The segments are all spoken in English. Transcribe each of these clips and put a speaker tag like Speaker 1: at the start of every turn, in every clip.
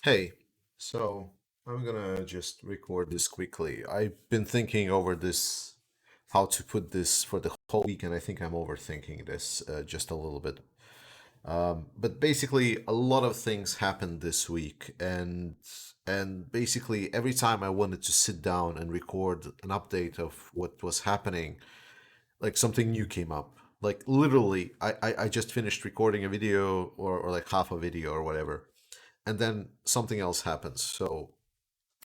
Speaker 1: Hey, so I'm gonna just record this quickly. I've been thinking over this, how to put this for the whole week, and I think I'm overthinking this just a little bit. But basically, a lot of things happened this week, and basically every time I wanted to sit down and record an update of what was happening, like something new came up. Like literally, I just finished recording a video or like half a video or whatever, and then something else happens. So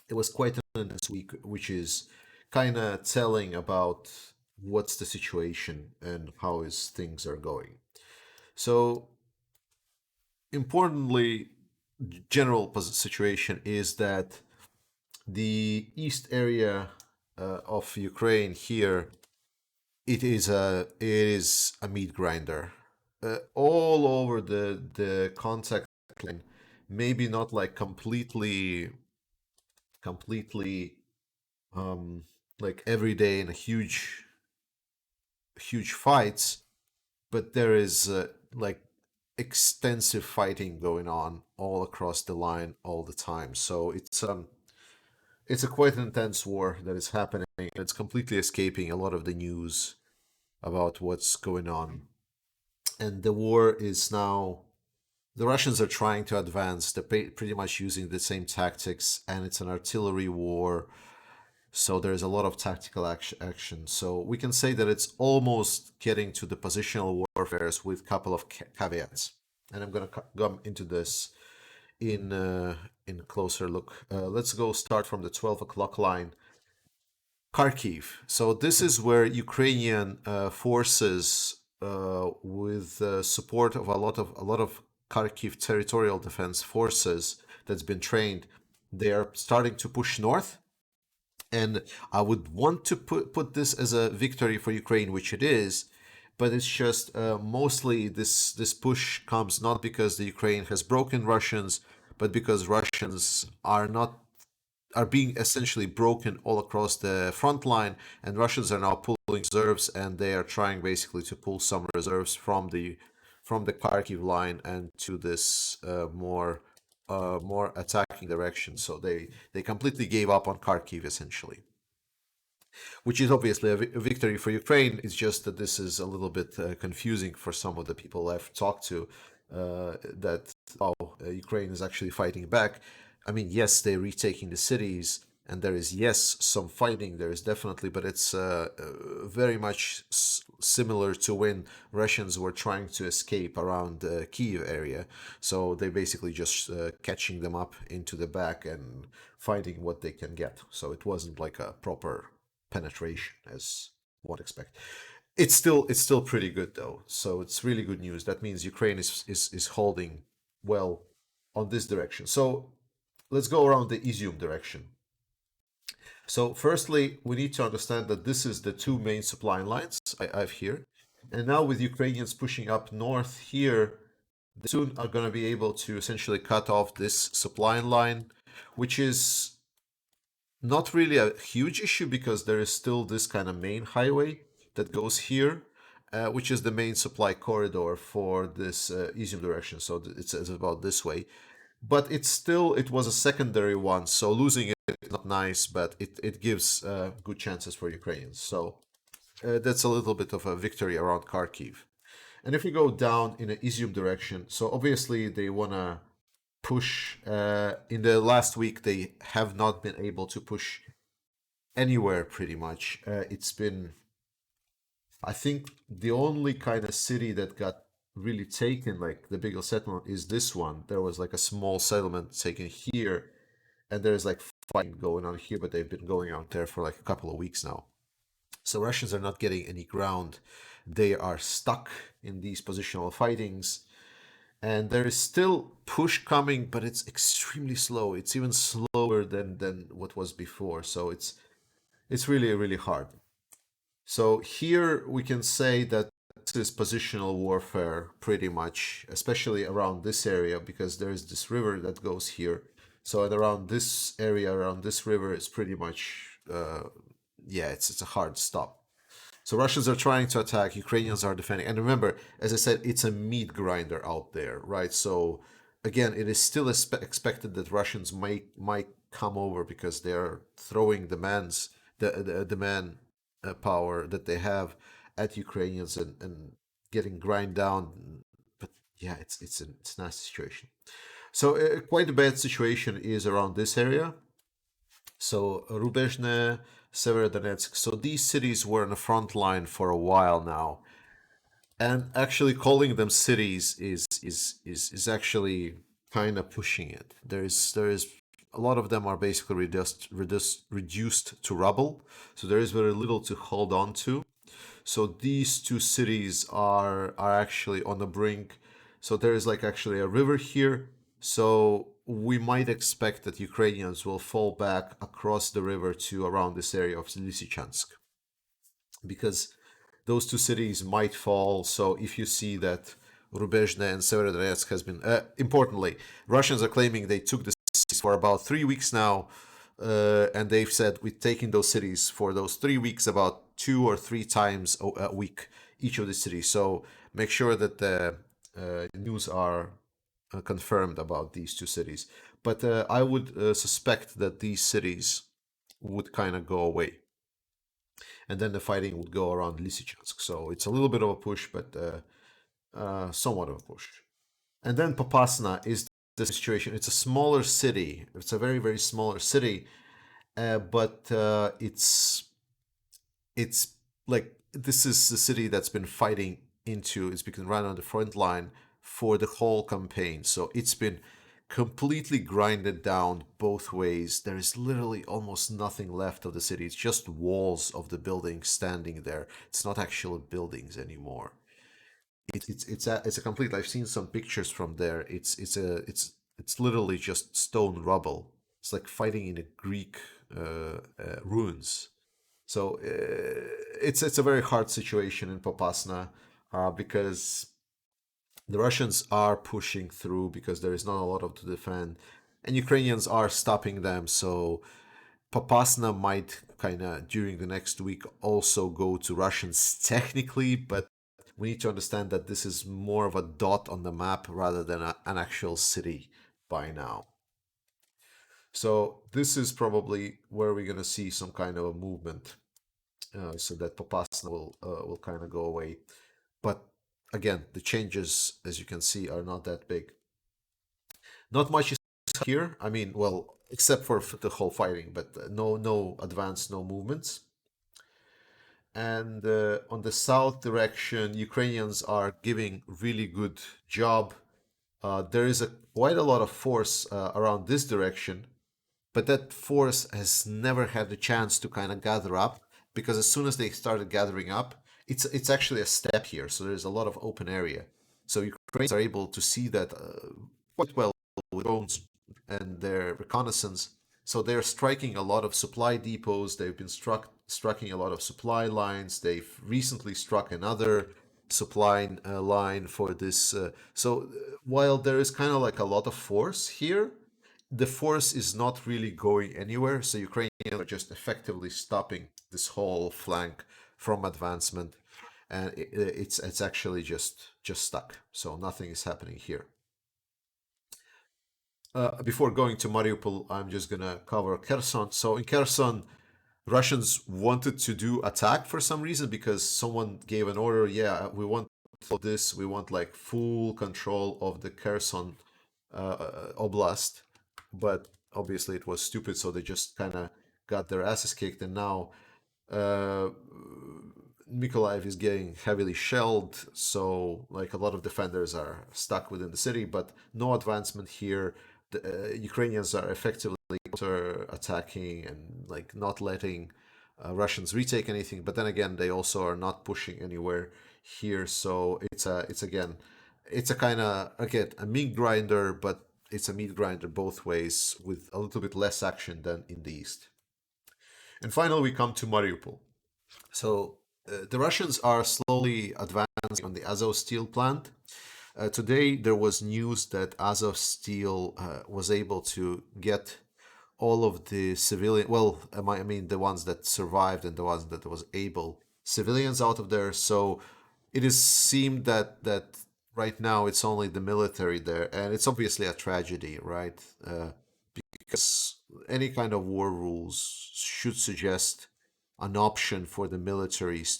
Speaker 1: it was quite an intense week, which is kind of telling about what's the situation and how is things are going. So importantly, general situation is that the east area of Ukraine here, it is a meat grinder all over the contact line. Maybe not like completely um like every day in a huge fights, but there is like extensive fighting going on all across the line all the time. So it's a quite an intense war that is happening. It's completely escaping a lot of the news about what's going on. And the war is now, the Russians are trying to advance. They're pretty much using the same tactics, and it's an artillery war. So there's a lot of tactical action. So we can say that it's almost getting to the positional warfares with a couple of caveats. And I'm going to come into this in closer look. Let's go start from the 12 o'clock line. Kharkiv. So this is where Ukrainian forces, with support of a lot of Kharkiv territorial defense forces that's been trained, they are starting to push north. And I would want to put this as a victory for Ukraine, which it is, but it's just mostly this push comes not because the Ukraine has broken Russians, but because Russians are being essentially broken all across the front line, and Russians are now pulling reserves, and they are trying basically to pull some reserves from the Kharkiv line and to this more attacking direction. So they completely gave up on Kharkiv essentially, which is obviously a victory for Ukraine. It's just that this is a little bit confusing for some of the people I've talked to. That Ukraine is actually fighting back. I mean, yes, they're retaking the cities, and there is yes some fighting. There is definitely, but it's very much similar to when Russians were trying to escape around the Kiev area. So they basically just catching them up into the back and fighting what they can get. So it wasn't like a proper penetration as one expect. It's still pretty good though. So it's really good news. That means Ukraine is holding well on this direction. So let's go around the Izium direction. So firstly, we need to understand that this is the two main supply lines I have here. And now with Ukrainians pushing up north here, they soon are going to be able to essentially cut off this supply line, which is not really a huge issue because there is still this kind of main highway that goes here, which is the main supply corridor for this Izium direction. So it's about this way, but it was a secondary one. So losing it is not nice, but it gives good chances for Ukrainians. So that's a little bit of a victory around Kharkiv. And if we go down in the Izium direction, so obviously they wanna push. In the last week, they have not been able to push anywhere pretty much. It's been, I think, the only kind of city that got really taken, like the bigger settlement, is this one. There was like a small settlement taken here, and there's like fighting going on here, but they've been going out there for like a couple of weeks now. So Russians are not getting any ground. They are stuck in these positional fightings, and there is still push coming, but it's extremely slow. It's even slower than what was before. So it's really hard. So here we can say that this is positional warfare pretty much, especially around this area because there is this river that goes here. So at around this area, around this river, is pretty much yeah, it's a hard stop. So Russians are trying to attack, Ukrainians are defending. And remember, as I said, it's a meat grinder out there, right? So again, it is still expected that Russians might come over because they're throwing demands, the demand power that they have at Ukrainians and getting grind down. But yeah, it's a nasty situation. So quite a bad situation is around this area. So Rubezhne, Severodonetsk. So these cities were on the front line for a while now, and actually calling them cities is actually kind of pushing it. There is a lot of them are basically reduced to rubble, so there is very little to hold on to. So these two cities are actually on the brink. So there is like actually a river here. So we might expect that Ukrainians will fall back across the river to around this area of Lysychansk, because those two cities might fall. So if you see that Rubezhne and Severodonetsk has been, importantly, Russians are claiming they took the cities for about 3 weeks now, and they've said we've taken those cities for those 3 weeks about 2 or 3 times a week, each of the cities. So make sure that the news are confirmed about these two cities. But I would suspect that these cities would kind of go away, and then the fighting would go around Lysychansk. So it's a little bit of a push, but somewhat of a push. And then Popasna is the situation. It's a smaller city. It's a very very smaller city, but it's like this is the city that's been fighting into. It's been right on the front line for the whole campaign. So it's been completely grinded down both ways. There is literally almost nothing left of the city. It's just walls of the buildings standing there. It's not actual buildings anymore. It's a complete. I've seen some pictures from there. It's literally just stone rubble. It's like fighting in a Greek ruins. So it's a very hard situation in Popasna, because the Russians are pushing through because there is not a lot of to defend, and Ukrainians are stopping them. So Popasna might kind of during the next week also go to Russians technically, but we need to understand that this is more of a dot on the map rather than an actual city by now. So this is probably where we're going to see some kind of a movement, so that Popasna will kind of go away. But again, the changes, as you can see, are not that big. Not much is here. I mean, well, except for the whole fighting, but no advance, no movements. And on the south direction, Ukrainians are giving really good job. There is quite a lot of force around this direction, but that force has never had the chance to kind of gather up, because as soon as they started gathering up, it's actually a step here, so there's a lot of open area. So Ukrainians are able to see that quite well with drones and their reconnaissance. So they're striking a lot of supply depots. They've been striking a lot of supply lines. They've recently struck another supply line for this. While there is kind of like a lot of force here, the force is not really going anywhere. So Ukrainians are just effectively stopping this whole flank from advancement, and it's actually just stuck. So nothing is happening here. Before going to Mariupol, I'm just gonna cover Kherson. So in Kherson, Russians wanted to do attack for some reason because someone gave an order. Yeah, we want this. We want like full control of the Kherson oblast. But obviously it was stupid, so they just kind of got their asses kicked. And now uh, Mykolaiv is getting heavily shelled, so like a lot of defenders are stuck within the city, but no advancement here. The Ukrainians are effectively counter attacking and like not letting Russians retake anything. But then again, they also are not pushing anywhere here, so it's a kind of again a meat grinder, but it's a meat grinder both ways with a little bit less action than in the east. And finally, we come to Mariupol. So the Russians are slowly advancing on the Azov steel plant. Today, there was news that Azov Steel was able to get all of the civilian, well, I mean, the ones that survived and the ones that was able civilians out of there. So it is seemed that right now it's only the military there, and it's obviously a tragedy, right? Because any kind of war rules should suggest an option for the militaries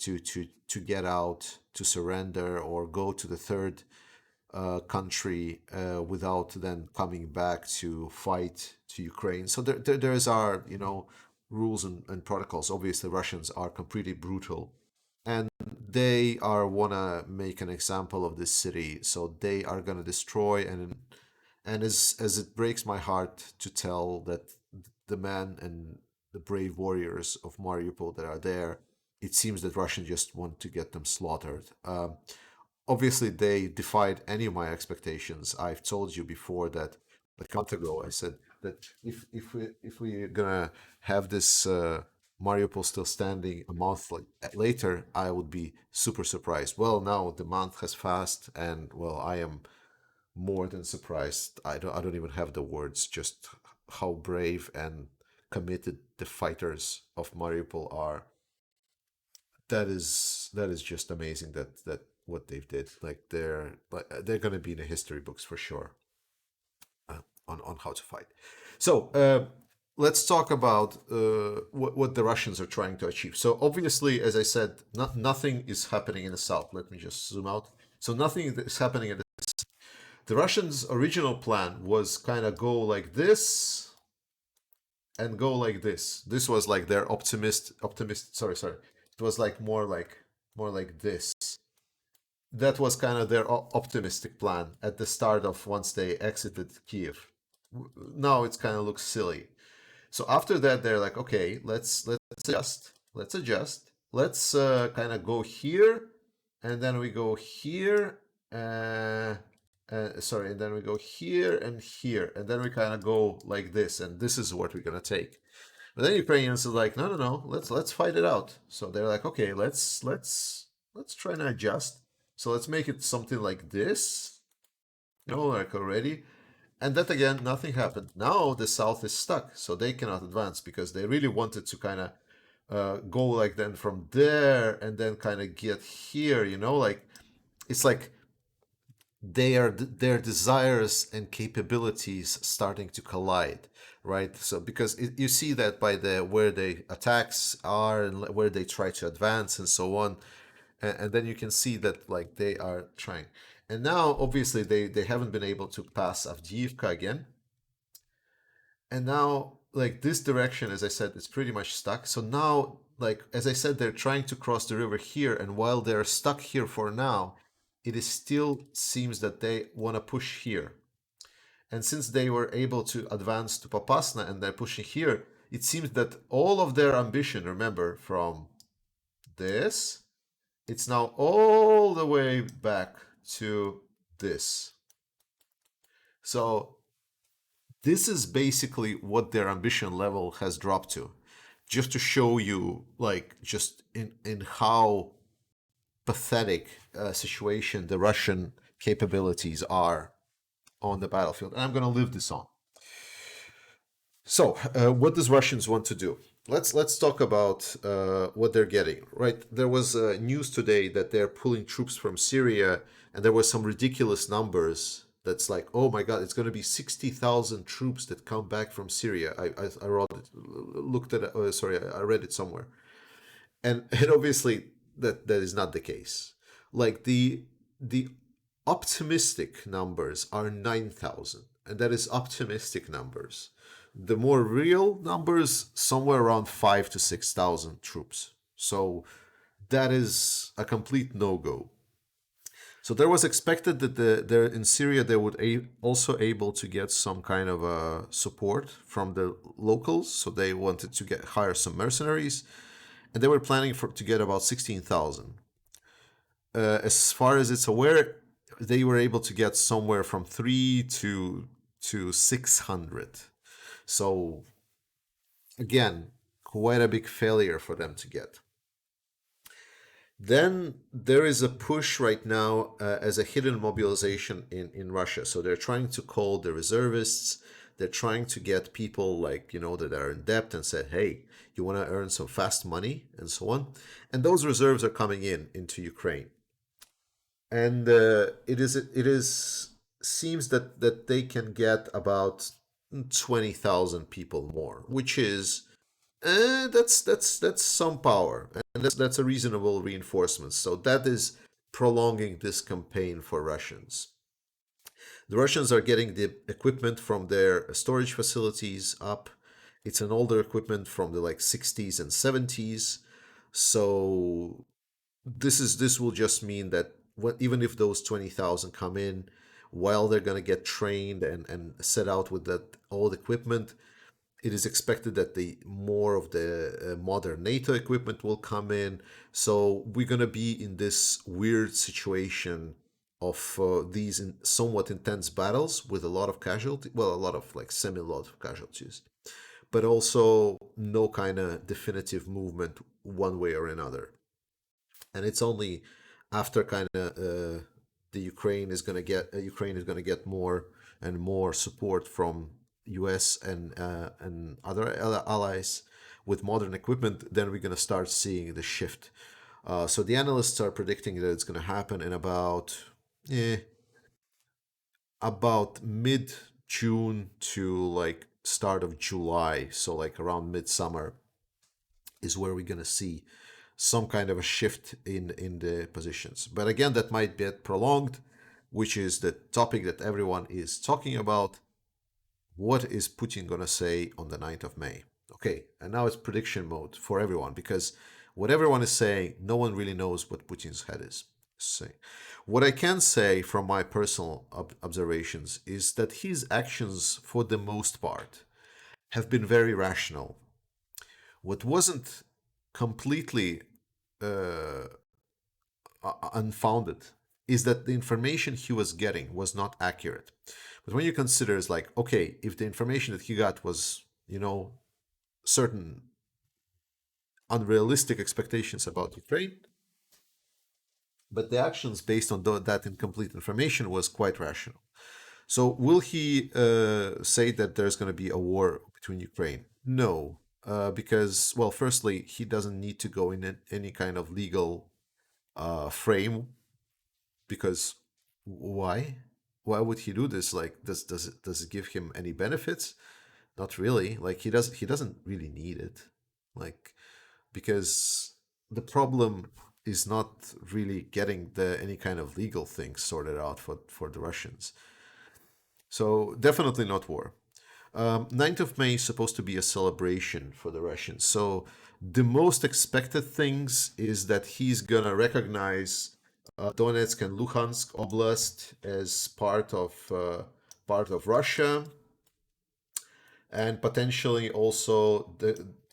Speaker 1: to get out, to surrender, or go to the third country without then coming back to fight to Ukraine. So there's our, rules and protocols. Obviously, Russians are completely brutal, and they are wanna make an example of this city. So they are gonna destroy, and as it breaks my heart to tell that the men and the brave warriors of Mariupol that are there, it seems that Russians just want to get them slaughtered. Obviously, they defied any of my expectations. I've told you before that a month ago. I said that if we're gonna have this Mariupol still standing a month later, I would be super surprised. Well, now the month has passed, and well, I am more than surprised. I don't even have the words. Just how brave and committed the fighters of Mariupol are. That is just amazing that what they've did. They're gonna be in the history books for sure on how to fight. So let's talk about what the Russians are trying to achieve. So obviously, as I said, nothing is happening in the south. Let me just zoom out. So nothing is happening in the Russians' original plan was kind of go like this and go like this. This was like their optimist. Sorry. It was like more like this. That was kind of their optimistic plan at the start of once they exited Kiev. Now it's kind of looks silly. So after that, they're like, okay, let's adjust. Let's adjust. Let's kind of go here, and then we go here. Sorry, and then we go here and here, and then we kind of go like this, and this is what we're gonna take. But then Ukrainians are like, no, no, no, let's fight it out. So they're like, okay, let's try and adjust. So let's make it something like this, like already. And that again, nothing happened. Now the South is stuck, so they cannot advance because they really wanted to kind of go like then from there and then kind of get here, like it's like their desires and capabilities starting to collide, right? So because you see that by the where the attacks are and where they try to advance and so on, and then you can see that like they are trying. And now obviously they haven't been able to pass Avdiivka again, and now like this direction, as I said, is pretty much stuck. So now, like as I said, they're trying to cross the river here, and while they're stuck here for now, it is still seems that they want to push here. And since they were able to advance to Popasna and they're pushing here, it seems that all of their ambition, remember, from this, it's now all the way back to this. So this is basically what their ambition level has dropped to. Just to show you, like, just in how pathetic situation the Russian capabilities are on the battlefield. And I'm going to leave this on. So, what does Russians want to do? Let's talk about what they're getting. Right, there was news today that they're pulling troops from Syria, and there were some ridiculous numbers. That's like, oh my God, it's going to be 60,000 troops that come back from Syria. I wrote it, looked at it. Sorry, I read it somewhere, and obviously that is not the case. Like the optimistic numbers are 9,000, and that is optimistic numbers. The more real numbers, somewhere around 5 to 6,000 troops. So that is a complete no-go. So there was expected that there in Syria they would also able to get some kind of support from the locals. So they wanted to hire some mercenaries, and they were planning to get about 16,000. As far as it's aware, they were able to get somewhere from 3 to 600. So again, quite a big failure for them to get. Then there is a push right now as a hidden mobilization in Russia. So they're trying to call the reservists. They're trying to get people like, that are in debt and said, hey, you want to earn some fast money and so on. And those reserves are coming into Ukraine. and it is seems that they can get about 20,000 people more, which is that's some power, and that's a reasonable reinforcement. So that is prolonging this campaign for Russians. The Russians are getting the equipment from their storage facilities up. It's an older equipment from the like 60s and 70s. So this will just mean that even if those 20,000 come in, while they're going to get trained and set out with that old equipment, it is expected that the more of the modern NATO equipment will come in. So we're going to be in this weird situation of these somewhat intense battles with a lot of casualty, well, a lot of like semi lot of casualties, but also no kind of definitive movement one way or another. And it's only after kind of the Ukraine is going to get more and more support from US and other allies with modern equipment, then we're going to start seeing the shift. So the analysts are predicting that it's going to happen in eh, about mid June to like start of July, so like around midsummer is where we're going to see some kind of a shift in the positions. But again, that might get prolonged, which is the topic that everyone is talking about. What is Putin going to say on the 9th of May? Okay, and now it's prediction mode for everyone, because what everyone is saying, no one really knows what Putin's head is saying. What I can say from my personal observations is that his actions, for the most part, have been very rational. What wasn't completely uh, unfounded is that the information he was getting was not accurate. But when you consider, it's like, okay, if the information that he got was, certain unrealistic expectations about Ukraine, but the actions based on that incomplete information was quite rational. So, will he say that there's going to be a war between Ukraine? No, because, well, firstly, he doesn't need to go in any kind of legal frame, because why? Why would he do this? Like, does it give him any benefits? Not really. Like, he doesn't really need it. Like, because the problem is not really getting any kind of legal things sorted out for the Russians. So definitely not war. 9th of May is supposed to be a celebration for the Russians. So the most expected things is that he's gonna recognize Donetsk and Luhansk Oblast as part of Russia, and potentially also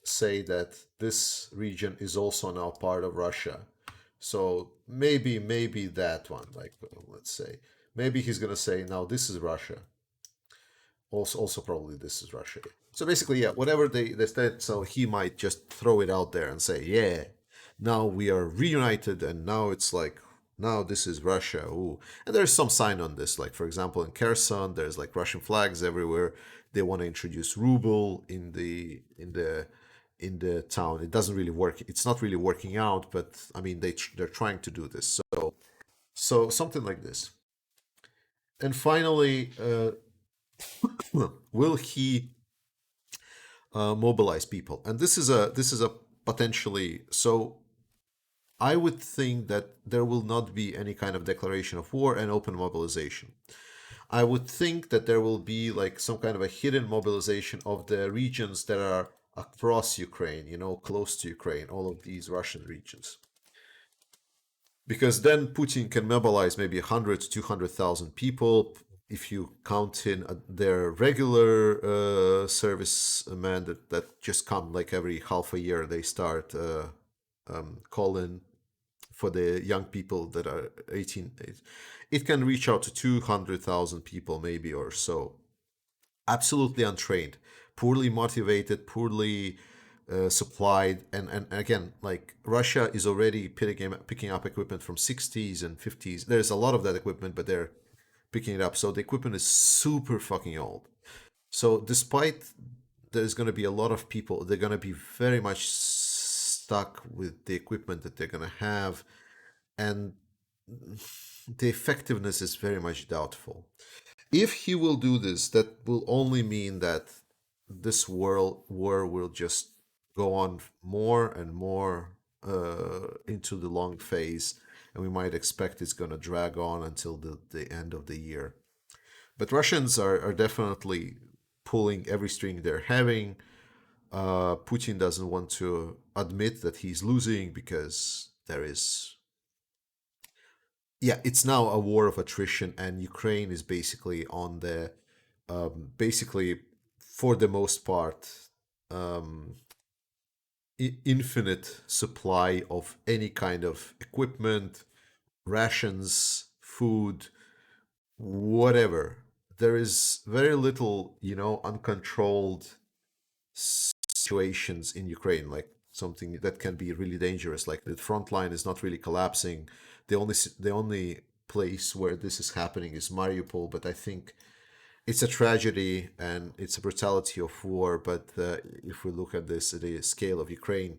Speaker 1: say that this region is also now part of Russia. So maybe that one, like, let's say, maybe he's gonna say now this is Russia. Also probably this is Russia. So basically, yeah, whatever they said, so he might just throw it out there and say, yeah, now we are reunited, and now it's like, now this is Russia. Ooh. And there's some sign on this, like for example in Kherson, there's like Russian flags everywhere. They want to introduce ruble in the town. It doesn't really work. It's not really working out, but I mean they're trying to do this. So something like this. And finally, will he mobilize people? And this is a potentially, so I would think that there will not be any kind of declaration of war and open mobilization. I would think that there will be like some kind of a hidden mobilization of the regions that are across Ukraine, close to Ukraine, all of these Russian regions. Because then Putin can mobilize maybe 100 to 200,000 people. If you count in their regular servicemen that just come like every half a year, they start calling for the young people that are 18. It can reach out to 200,000 people, maybe, or so. Absolutely untrained, poorly motivated, poorly supplied, and again, like Russia is already picking up equipment from 60s and 50s. There's a lot of that equipment, but they're picking it up. So the equipment is super fucking old. So despite there's going to be a lot of people, they're going to be very much stuck with the equipment that they're going to have, and the effectiveness is very much doubtful. If he will do this, that will only mean that this world war will just go on more and more into the long phase, and we might expect it's going to drag on until the end of the year. But Russians are definitely pulling every string they're having. Putin doesn't want to admit that he's losing because there is, yeah, it's now a war of attrition, and Ukraine is basically on the, basically, for the most part, um, infinite supply of any kind of equipment, rations, food, whatever. There is very little, uncontrolled situations in Ukraine, like something that can be really dangerous. Like the front line is not really collapsing. The only place where this is happening is Mariupol, but I think it's a tragedy and it's a brutality of war. But if we look at this at the scale of Ukraine,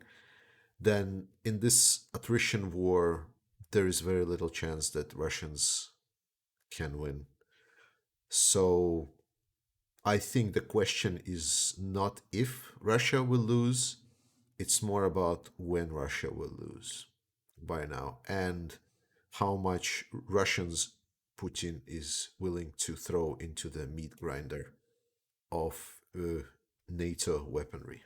Speaker 1: then in this attrition war, there is very little chance that Russians can win. So I think the question is not if Russia will lose, it's more about when Russia will lose by now and how much Russians Putin is willing to throw into the meat grinder of NATO weaponry.